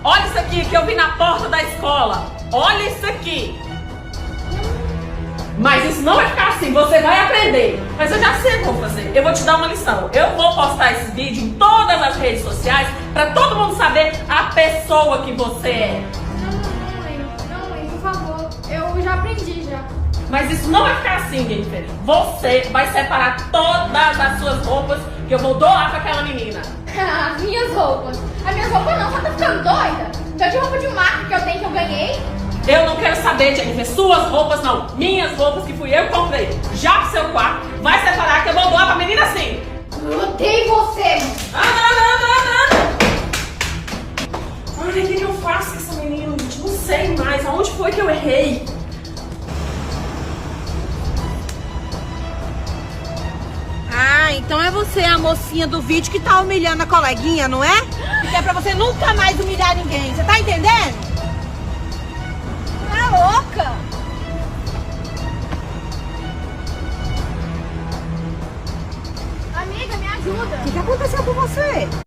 Olha isso aqui que eu vi na porta da escola. Olha isso aqui. Mas isso não vai ficar assim, você vai aprender. Mas eu já sei o que eu vou fazer. Eu vou te dar uma lição. Eu vou postar esses vídeos em todas as redes sociais pra todo mundo saber a pessoa que você é. Não, mãe, por favor. Eu já aprendi já. Mas isso não vai ficar assim, Jennifer. Você vai separar todas as suas roupas que eu vou doar pra aquela menina. As minhas roupas. As minhas roupas não, você tá ficando doida? Eu tinha roupa de marca que eu tenho, que eu ganhei. Eu não quero saber, Jennifer, suas roupas não. Minhas roupas que fui eu que comprei. Já pro seu quarto, vai separar que eu vou doar pra menina sim. Eu odeio você. Ai, o que eu faço com essa menina, gente? Não sei mais. Aonde foi que eu errei? Ah, então é você a mocinha do vídeo que tá humilhando a coleguinha, não é? Que é pra você nunca mais humilhar ninguém. Você tá entendendo? Tá louca? Amiga, me ajuda. O que aconteceu com você?